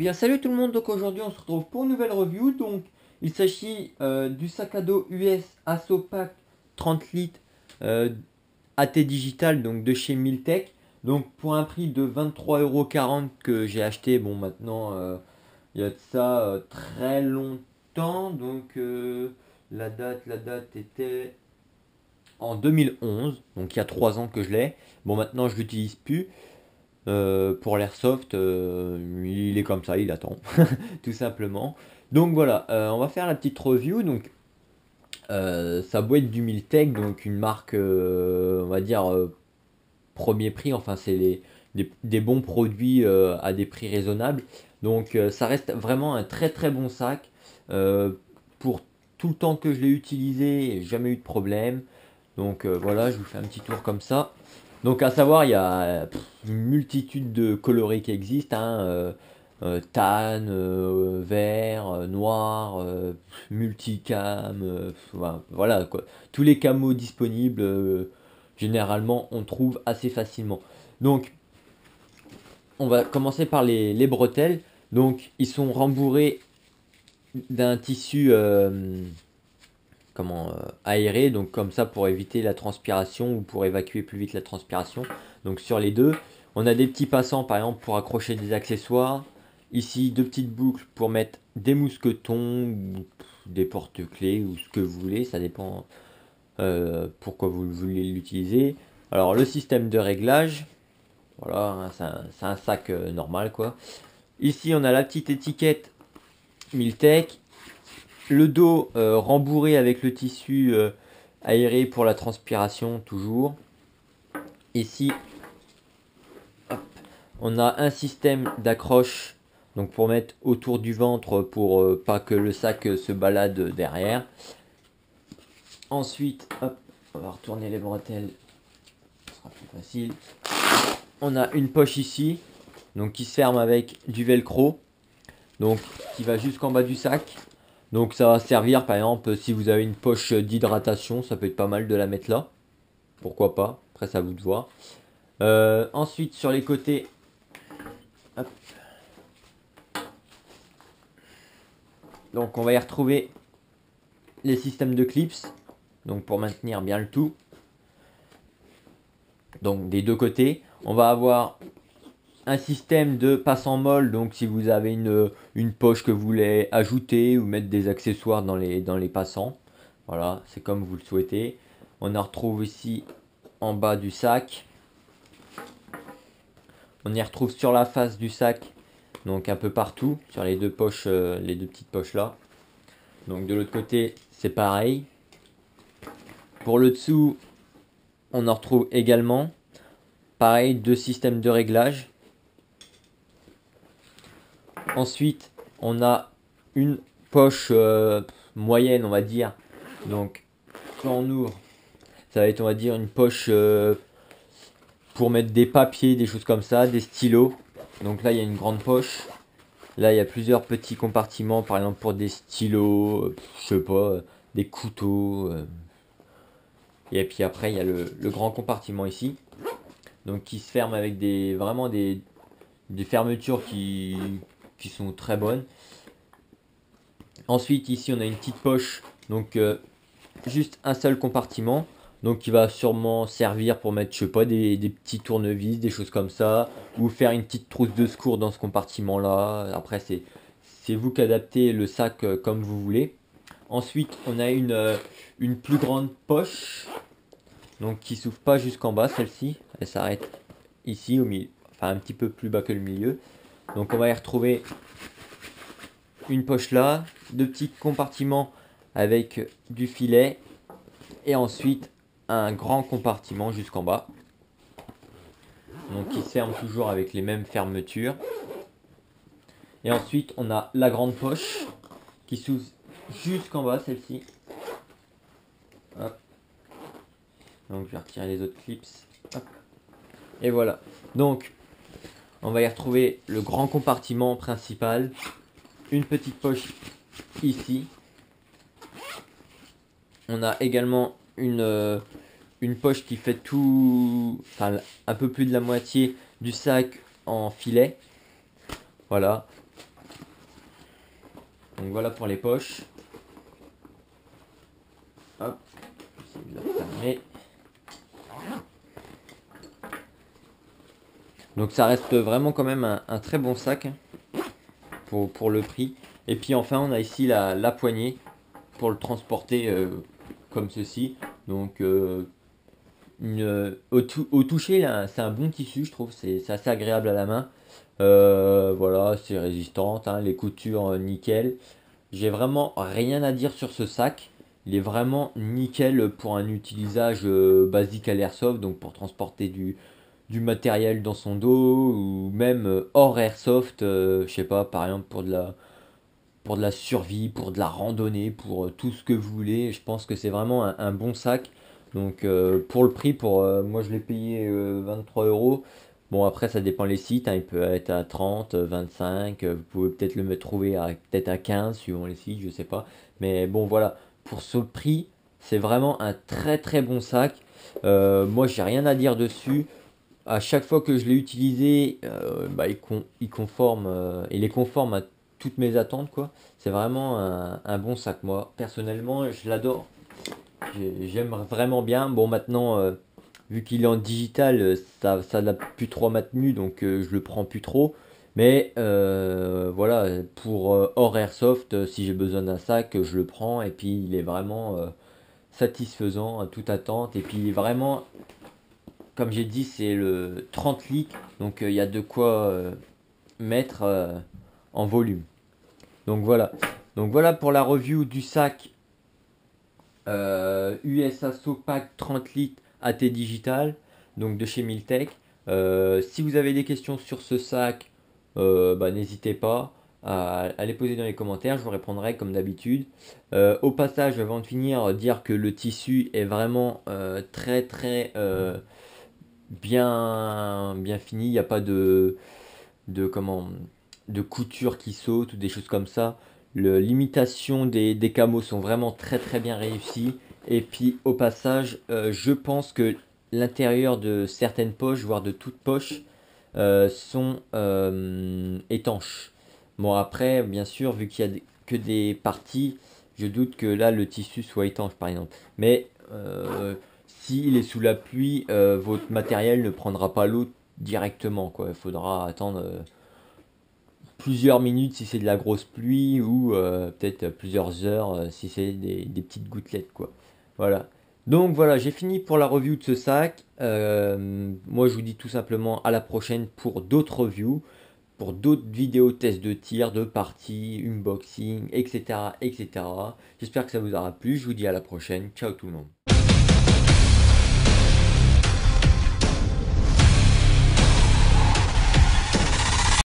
bien salut tout le monde, donc aujourd'hui on se retrouve pour une nouvelle review. Donc il s'agit du sac à dos US Asopac 30 litres AT Digital, donc de chez Miltech. Donc pour un prix de 23,40 € que j'ai acheté, bon maintenant il y a de ça très longtemps. Donc la date était en 2011, donc il y a 3 ans que je l'ai. Bon maintenant je l'utilise plus. Pour l'airsoft, il est comme ça, il attend, tout simplement. Donc voilà, on va faire la petite review. Donc, ça doit être du Miltech, donc une marque, on va dire, premier prix. Enfin, c'est des bons produits à des prix raisonnables. Donc, ça reste vraiment un très très bon sac. Pour tout le temps que je l'ai utilisé, jamais eu de problème. Donc voilà, je vous fais un petit tour comme ça. Donc à savoir, il y a une multitude de coloris qui existent, hein, tan, vert, noir, multicam, voilà quoi. Tous les camos disponibles, généralement, on trouve assez facilement. Donc on va commencer par les bretelles. Donc ils sont rembourrés d'un tissu aéré, donc comme ça pour éviter la transpiration ou pour évacuer plus vite la transpiration. Donc sur les deux, on a des petits passants par exemple pour accrocher des accessoires. Ici deux petites boucles pour mettre des mousquetons ou des porte-clés ou ce que vous voulez, ça dépend pourquoi vous voulez l'utiliser. Alors le système de réglage, voilà, hein, c'est un sac normal quoi. Ici on a la petite étiquette Miltech. Le dos rembourré avec le tissu aéré pour la transpiration toujours. Ici, hop, on a un système d'accroche donc pour mettre autour du ventre pour pas que le sac se balade derrière. Ensuite, hop, on va retourner les bretelles, ce sera plus facile. On a une poche ici, donc qui se ferme avec du velcro, donc qui va jusqu'en bas du sac. Donc ça va servir par exemple si vous avez une poche d'hydratation, ça peut être pas mal de la mettre là. Pourquoi pas, après ça à vous de voir. Ensuite sur les côtés, hop. Donc on va y retrouver les systèmes de clips, donc pour maintenir bien le tout. Donc des deux côtés, on va avoir un système de passant molle, donc si vous avez une poche que vous voulez ajouter ou mettre des accessoires dans les passants, voilà, c'est comme vous le souhaitez. On en retrouve ici en bas du sac. On y retrouve sur la face du sac, donc un peu partout, sur les deux poches, les deux petites poches là. Donc de l'autre côté, c'est pareil. Pour le dessous, on en retrouve également. Pareil, deux systèmes de réglage. Ensuite, on a une poche moyenne, on va dire. Donc, quand on ouvre, ça va être, on va dire, une poche pour mettre des papiers, des choses comme ça, des stylos. Donc là, il y a une grande poche. Là, il y a plusieurs petits compartiments, par exemple pour des stylos, je sais pas, des couteaux. Et puis après, il y a le grand compartiment ici. Donc qui se ferme avec vraiment des fermetures qui sont très bonnes. Ensuite, ici, on a une petite poche, donc juste un seul compartiment, donc qui va sûrement servir pour mettre, je sais pas, des petits tournevis, des choses comme ça, ou faire une petite trousse de secours dans ce compartiment-là. Après, c'est vous qui adaptez le sac comme vous voulez. Ensuite, on a une plus grande poche, donc qui s'ouvre pas jusqu'en bas, celle-ci, elle s'arrête ici au milieu, enfin un petit peu plus bas que le milieu. Donc on va y retrouver une poche là, deux petits compartiments avec du filet et ensuite un grand compartiment jusqu'en bas. Donc qui se ferme toujours avec les mêmes fermetures. Et ensuite on a la grande poche qui s'ouvre jusqu'en bas, celle-ci. Donc je vais retirer les autres clips. Hop. Et voilà. Donc on va y retrouver le grand compartiment principal. Une petite poche ici. On a également une poche qui fait tout, enfin un peu plus de la moitié du sac en filet. Voilà. Donc voilà pour les poches. Hop, j'essaie de la fermer. Donc ça reste vraiment quand même un très bon sac pour le prix. Et puis enfin on a ici la poignée pour le transporter comme ceci. Donc au toucher là, c'est un bon tissu, je trouve, c'est assez agréable à la main. Voilà, c'est résistant, hein, les coutures nickel. J'ai vraiment rien à dire sur ce sac. Il est vraiment nickel pour un utilisage basique à l'airsoft, donc pour transporter du matériel dans son dos ou même hors airsoft, je sais pas, par exemple pour de la survie, pour de la randonnée, pour tout ce que vous voulez. Je pense que c'est vraiment un bon sac. Donc pour le prix, moi je l'ai payé 23 euros. Bon après ça dépend les sites, hein, il peut être à 30, 25, vous pouvez peut-être le trouver peut-être à 15 suivant les sites, je sais pas. Mais bon voilà, pour ce prix, c'est vraiment un très très bon sac. Moi j'ai rien à dire dessus. À chaque fois que je l'ai utilisé, bah, il est conforme à toutes mes attentes, quoi. C'est vraiment un bon sac, moi. Personnellement, je l'adore. J'aime vraiment bien. Bon, maintenant, vu qu'il est en digital, ça n'a plus trop ma tenue, donc je le prends plus trop. Mais voilà, pour hors airsoft, si j'ai besoin d'un sac, je le prends. Et puis, il est vraiment satisfaisant à toute attente. Et puis, vraiment, comme j'ai dit, c'est le 30 litres, donc il y a de quoi mettre en volume. Donc voilà. Donc voilà pour la review du sac USA Sopac 30 litres AT Digital, donc de chez Miltech. Si vous avez des questions sur ce sac, bah, n'hésitez pas à les poser dans les commentaires, je vous répondrai comme d'habitude. Au passage, avant de finir, dire que le tissu est vraiment très très bien fini, il n'y a pas de couture qui saute ou des choses comme ça. L'imitation des camos sont vraiment très très bien réussies. Et puis au passage, je pense que l'intérieur de certaines poches, voire de toutes poches, sont étanches. Bon après, bien sûr, vu qu'il y a que des parties, je doute que là le tissu soit étanche par exemple. Mais s'il est sous la pluie, votre matériel ne prendra pas l'eau directement, quoi. Il faudra attendre plusieurs minutes si c'est de la grosse pluie ou peut-être plusieurs heures si c'est des petites gouttelettes, quoi. Voilà. Donc voilà, j'ai fini pour la review de ce sac. Moi je vous dis tout simplement à la prochaine pour d'autres reviews, pour d'autres vidéos tests de tir, de parties, unboxing, etc. etc. J'espère que ça vous aura plu. Je vous dis à la prochaine. Ciao tout le monde.